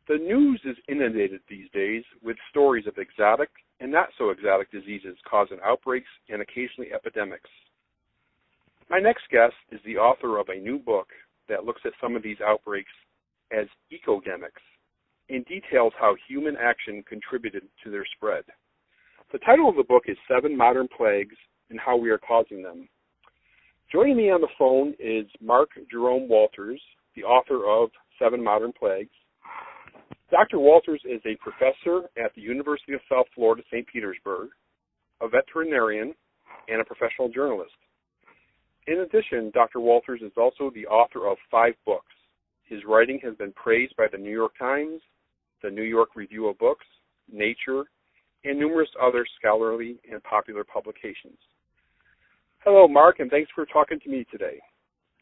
The news is inundated these days with stories of exotic and not so exotic diseases causing outbreaks and occasionally epidemics. My next guest is the author of a new book that looks at some of these outbreaks as ecodemics and details how human action contributed to their spread. The title of the book is 7 Modern Plagues and How We Are Causing Them. Joining me on the phone is Mark Jerome Walters, the author of 7 Modern Plagues. Dr. Walters is a professor at the University of South Florida, St. Petersburg, a veterinarian, and a professional journalist. In addition, Dr. Walters is also the author of 5 books. His writing has been praised by the New York Times, the New York Review of Books, Nature, and numerous other scholarly and popular publications. Hello, Mark, and thanks for talking to me today.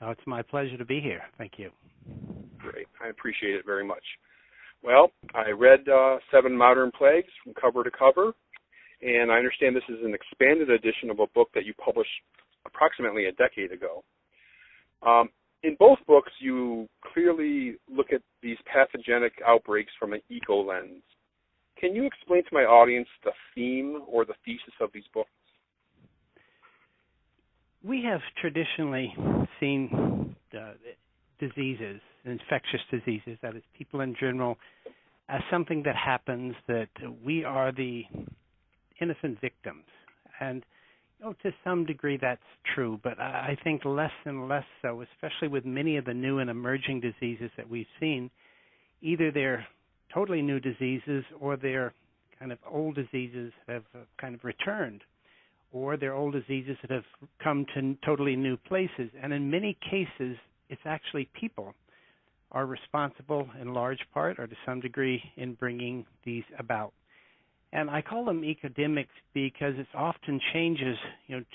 Oh, it's my pleasure to be here. Thank you. Great. I appreciate it very much. Well, I read 7 Modern Plagues from cover to cover, and I understand this is an expanded edition of a book that you published approximately a decade ago. In both books, you clearly look at these pathogenic outbreaks from an eco lens. Can you explain to my audience the theme or the thesis of these books? We have traditionally seen diseases, infectious diseases, that is, people in general, as something that happens that we are the innocent victims. And to some degree that's true, but I think less and less so, especially with many of the new and emerging diseases that we've seen. Either they're totally new diseases or they're kind of old diseases that have kind of returned, or they're old diseases that have come to totally new places. And in many cases, it's actually people are responsible in large part or to some degree in bringing these about. And I call them ecodemics because it often changes,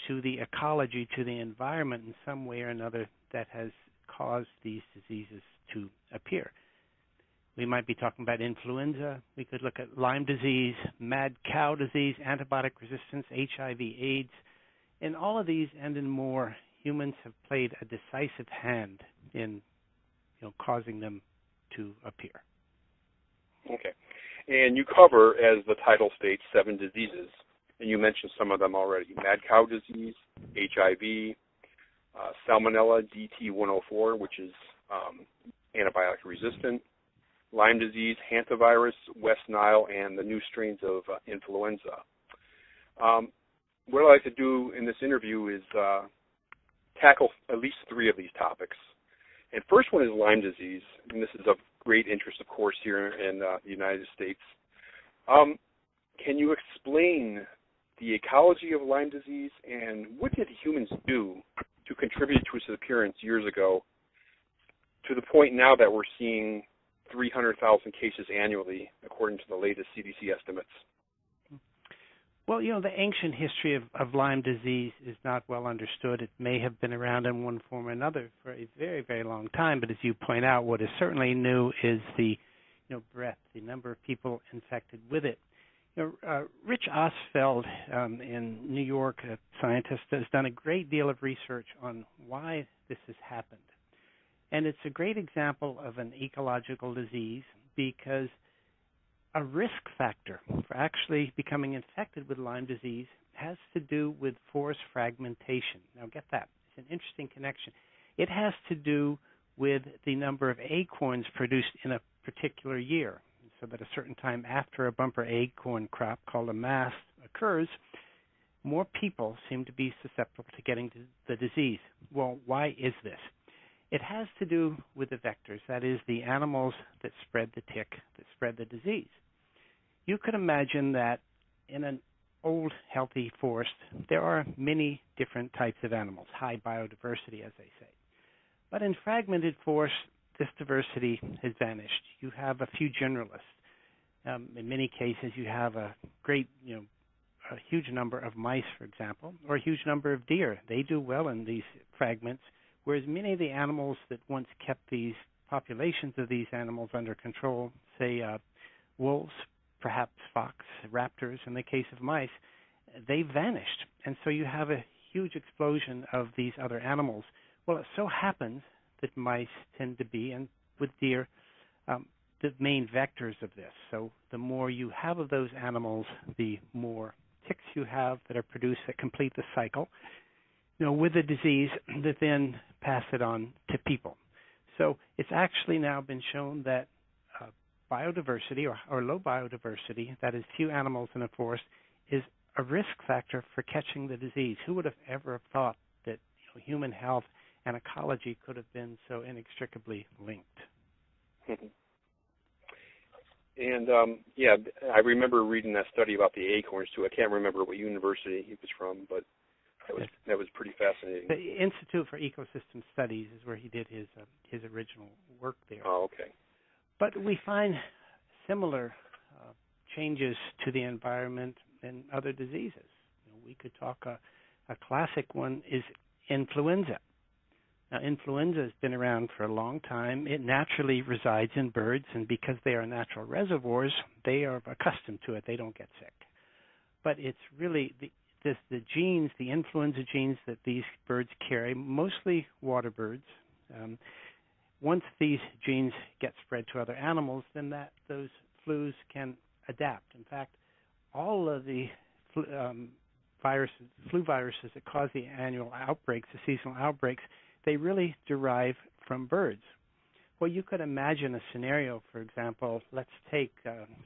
to the ecology, to the environment in some way or another that has caused these diseases to appear. We might be talking about influenza. We could look at Lyme disease, mad cow disease, antibiotic resistance, HIV/AIDS. In all of these and in more, humans have played a decisive hand in, causing them to appear. Okay. And you cover, as the title states, 7 diseases, and you mentioned some of them already. Mad cow disease, HIV, Salmonella DT104, which is antibiotic resistant, Lyme disease, hantavirus, West Nile, and the new strains of influenza. What I'd like to do in this interview is tackle at least 3 of these topics. And first one is Lyme disease, and this is of great interest, of course, here in the United States. Can you explain the ecology of Lyme disease and what did humans do to contribute to its appearance years ago to the point now that we're seeing 300,000 cases annually, according to the latest CDC estimates? Well, the ancient history of Lyme disease is not well understood. It may have been around in one form or another for a very, very long time, but as you point out, what is certainly new is the breadth, the number of people infected with it. Rich Osfeld in New York, a scientist, has done a great deal of research on why this has happened. And it's a great example of an ecological disease because a risk factor for actually becoming infected with Lyme disease has to do with forest fragmentation. Now get that. It's an interesting connection. It has to do with the number of acorns produced in a particular year. So that a certain time after a bumper acorn crop called a mast occurs, more people seem to be susceptible to getting the disease. Well, why is this? It has to do with the vectors, that is, the animals that spread the tick, that spread the disease. You could imagine that in an old, healthy forest, there are many different types of animals, high biodiversity, as they say. But in fragmented forests, this diversity has vanished. You have a few generalists. In many cases, you have a huge number of mice, for example, or a huge number of deer. They do well in these fragments, whereas many of the animals that once kept these populations of these animals under control, say wolves, perhaps fox, raptors, in the case of mice, they vanished. And so you have a huge explosion of these other animals. Well, it so happens that mice tend to be, and with deer, the main vectors of this. So the more you have of those animals, the more ticks you have that are produced that complete the cycle, with the disease that then pass it on to people. So it's actually now been shown that biodiversity or low biodiversity, that is few animals in a forest, is a risk factor for catching the disease. Who would have ever thought that human health and ecology could have been so inextricably linked? And I remember reading that study about the acorns too. I can't remember what university it was from, but that was pretty fascinating. The Institute for Ecosystem Studies is where he did his original work there. Oh, okay. But we find similar changes to the environment and other diseases. We could talk, a classic one is influenza. Now, influenza has been around for a long time. It naturally resides in birds, and because they are natural reservoirs, they are accustomed to it. They don't get sick. But it's really the genes, the influenza genes that these birds carry, mostly water birds. Once these genes get spread to other animals, then those flus can adapt. In fact, all of the flu viruses that cause the annual outbreaks, the seasonal outbreaks, they really derive from birds. Well, you could imagine a scenario, for example, let's take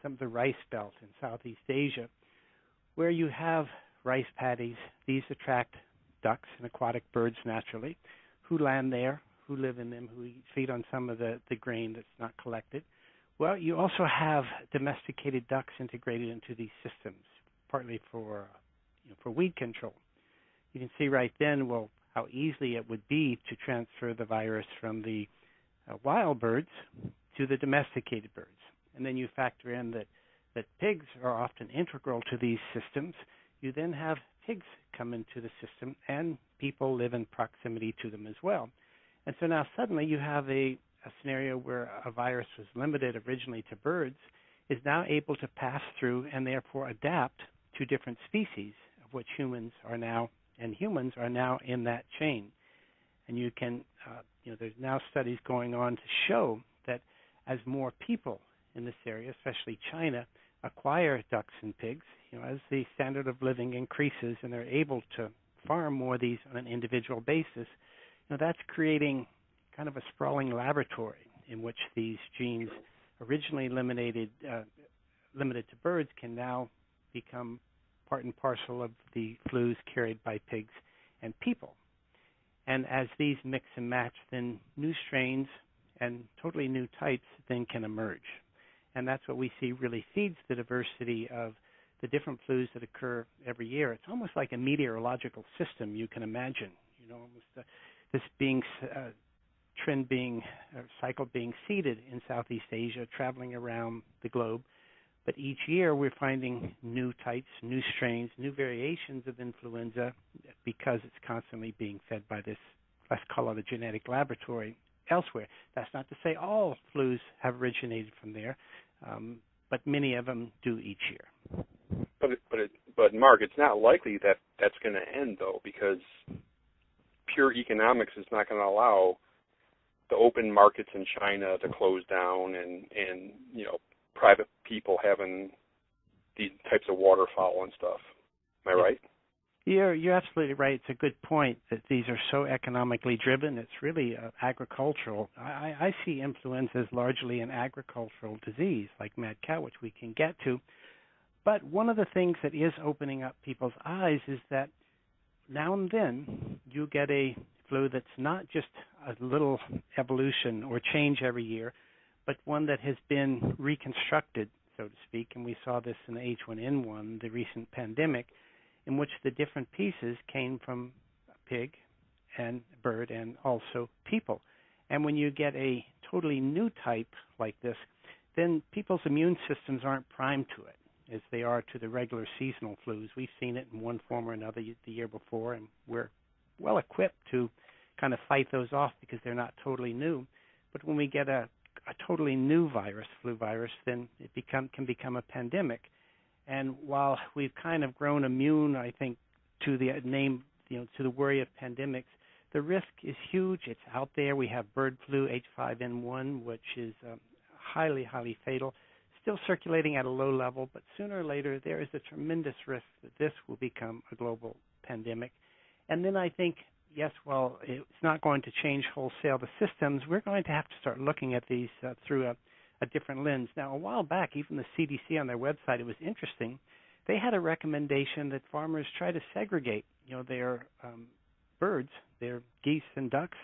some of the rice belt in Southeast Asia, where you have rice paddies. These attract ducks and aquatic birds naturally, who land there, who live in them, who feed on some of the grain that's not collected. Well, you also have domesticated ducks integrated into these systems, partly for weed control. You can see right then, how easy it would be to transfer the virus from the wild birds to the domesticated birds. And then you factor in that pigs are often integral to these systems. You then have pigs come into the system, and people live in proximity to them as well. And so now suddenly you have a scenario where a virus was limited originally to birds, is now able to pass through and therefore adapt to different species, of which humans are now in that chain. And you can, there's now studies going on to show that as more people in this area, especially China, acquire ducks and pigs, as the standard of living increases and they're able to farm more of these on an individual basis, that's creating kind of a sprawling laboratory in which these genes originally limited to birds can now become part and parcel of the flus carried by pigs and people. And as these mix and match, then new strains and totally new types then can emerge. And that's what we see really feeds the diversity of the different flus that occur every year. It's almost like a meteorological system, you can imagine. Almost this cycle being seeded in Southeast Asia, traveling around the globe. But each year we're finding new types, new strains, new variations of influenza because it's constantly being fed by this, let's call it a genetic laboratory elsewhere. That's not to say all flus have originated from there, but many of them do each year. But Mark, it's not likely that that's going to end, though, because pure economics is not going to allow the open markets in China to close down and private people having these types of waterfowl and stuff. Am I right? You're absolutely right. It's a good point that these are so economically driven. It's really agricultural. I see influenza as largely an agricultural disease like mad cow, which we can get to. But one of the things that is opening up people's eyes is that now and then you get a flu that's not just a little evolution or change every year, but one that has been reconstructed, so to speak. And we saw this in the H1N1, the recent pandemic, in which the different pieces came from pig and bird and also people. And when you get a totally new type like this, then people's immune systems aren't primed to it as they are to the regular seasonal flus. We've seen it in one form or another the year before, and we're well equipped to kind of fight those off because they're not totally new. But when we get a totally new virus, flu virus, then it can become a pandemic. And while we've kind of grown immune, I think, to the name, to the worry of pandemics, the risk is huge. It's out there. We have bird flu H5N1, which is highly, highly fatal, still circulating at a low level, but sooner or later there is a tremendous risk that this will become a global pandemic. And then I think, yes, well, it's not going to change wholesale the systems. We're going to have to start looking at these through a different lens. Now, a while back, even the CDC on their website, it was interesting. They had a recommendation that farmers try to segregate, their birds, their geese and ducks,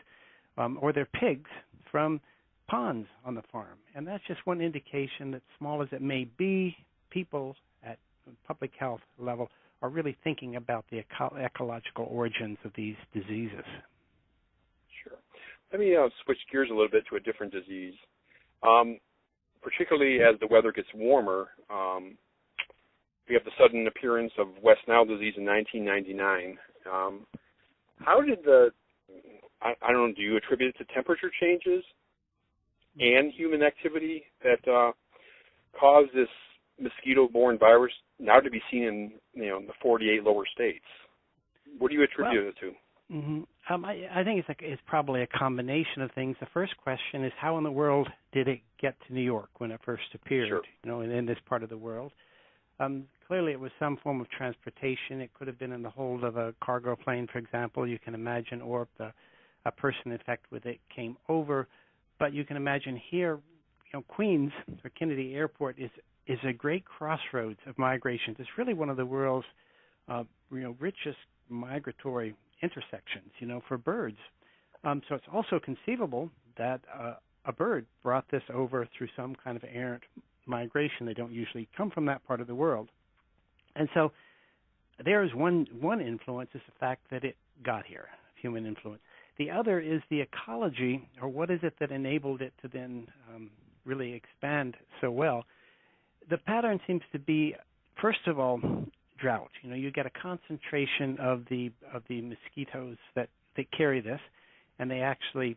or their pigs from ponds on the farm. And that's just one indication that, small as it may be, people at public health level are really thinking about the ecological origins of these diseases. Sure. Let me switch gears a little bit to a different disease. Particularly as the weather gets warmer, we have the sudden appearance of West Nile disease in 1999. How did I don't know, do you attribute it to temperature changes and human activity that caused this mosquito-borne virus now to be seen in the 48 lower states? What do you attribute it to? I think it's probably a combination of things. The first question is, how in the world did it get to New York when it first appeared? Sure. In this part of the world. Clearly, it was some form of transportation. It could have been in the hold of a cargo plane, for example. You can imagine, or if a person infected with it came over. But you can imagine here, Queens or Kennedy Airport is a great crossroads of migrations. It's really one of the world's richest migratory intersections, for birds. So it's also conceivable that a bird brought this over through some kind of errant migration. They don't usually come from that part of the world. And so there is one influence, is the fact that it got here, human influence. The other is the ecology, or what is it that enabled it to then really expand so well. The pattern seems to be, first of all, drought. You get a concentration of the mosquitoes that carry this, and they actually,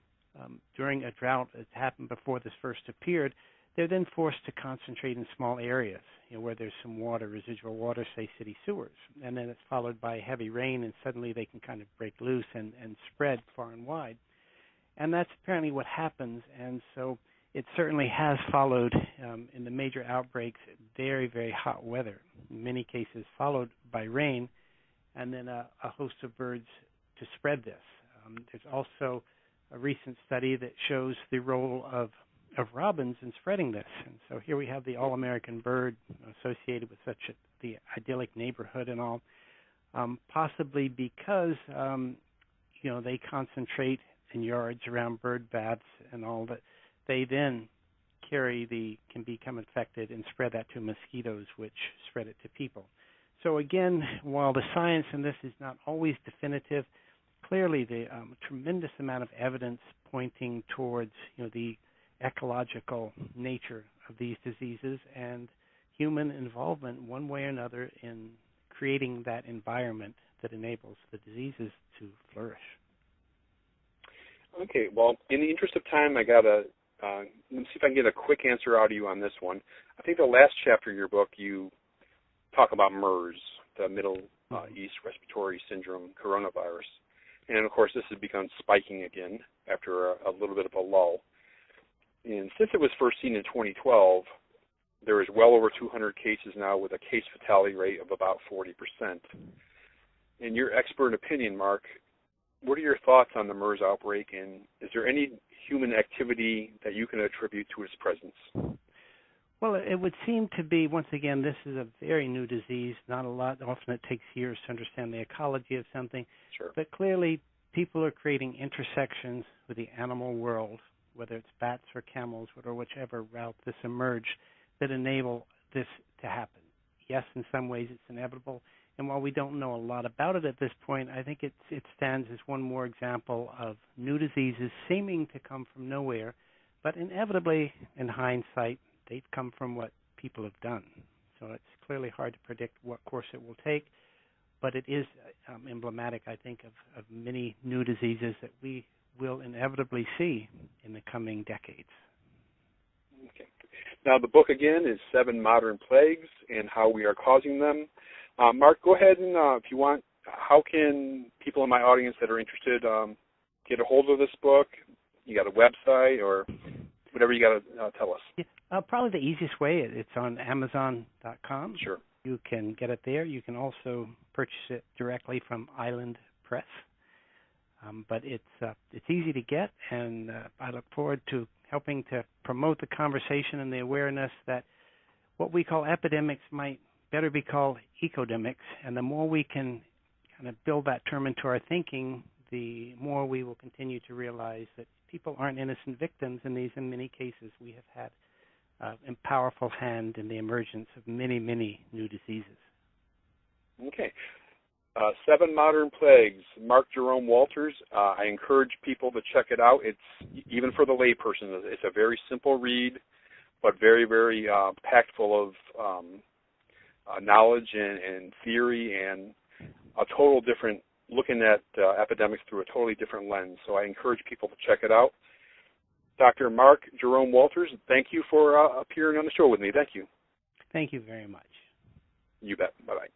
during a drought that happened before this first appeared, they're then forced to concentrate in small areas, where there's some water, residual water, say city sewers. And then it's followed by heavy rain, and suddenly they can kind of break loose and spread far and wide. And that's apparently what happens. And so it certainly has followed, in the major outbreaks, very, very hot weather, in many cases followed by rain, and then a host of birds to spread this. There's also a recent study that shows the role of robins in spreading this. And so here we have the all-American bird associated with the idyllic neighborhood and all, possibly because, they concentrate in yards around bird baths and all that. They then can become infected and spread that to mosquitoes, which spread it to people. So again, while the science in this is not always definitive, clearly the tremendous amount of evidence pointing towards, the ecological nature of these diseases and human involvement one way or another in creating that environment that enables the diseases to flourish. Okay, well, in the interest of time, I got to let me see if I can get a quick answer out of you on this one. I think the last chapter of your book, you talk about MERS, the Middle East Respiratory Syndrome coronavirus. And, of course, this has begun spiking again after a little bit of a lull. And since it was first seen in 2012, there is well over 200 cases now with a case fatality rate of about 40%. In your expert opinion, Mark, what are your thoughts on the MERS outbreak, and is there any human activity that you can attribute to its presence? Well, it would seem to be, once again, this is a very new disease. Not a lot. Often it takes years to understand the ecology of something. Sure. But clearly, people are creating intersections with the animal world, whether it's bats or camels or whichever route this emerged, that enable this to happen. Yes, in some ways it's inevitable. And while we don't know a lot about it at this point, I think it stands as one more example of new diseases seeming to come from nowhere, but inevitably, in hindsight, they've come from what people have done. So it's clearly hard to predict what course it will take, but it is emblematic, I think, of many new diseases that we will inevitably see in the coming decades. Okay. Now, the book, again, is 7 Modern Plagues and How We Are Causing Them. Mark, go ahead and, if you want, how can people in my audience that are interested get a hold of this book? You got a website or whatever you got to tell us. Yeah, probably the easiest way, it's on Amazon.com. Sure. You can get it there. You can also purchase it directly from Island Press. But it's easy to get, and I look forward to helping to promote the conversation and the awareness that what we call epidemics might better be called ecodemics, and the more we can kind of build that term into our thinking, the more we will continue to realize that people aren't innocent victims in these. In many cases, we have had a powerful hand in the emergence of many, many new diseases. Okay. 7 Modern Plagues, Mark Jerome Walters. I encourage people to check it out. It's, even for the layperson, it's a very simple read, but very, very packed full of knowledge and theory, and a total different, looking at epidemics through a totally different lens. So I encourage people to check it out. Dr. Mark Jerome Walters, thank you for appearing on the show with me. Thank you. Thank you very much. You bet. Bye-bye.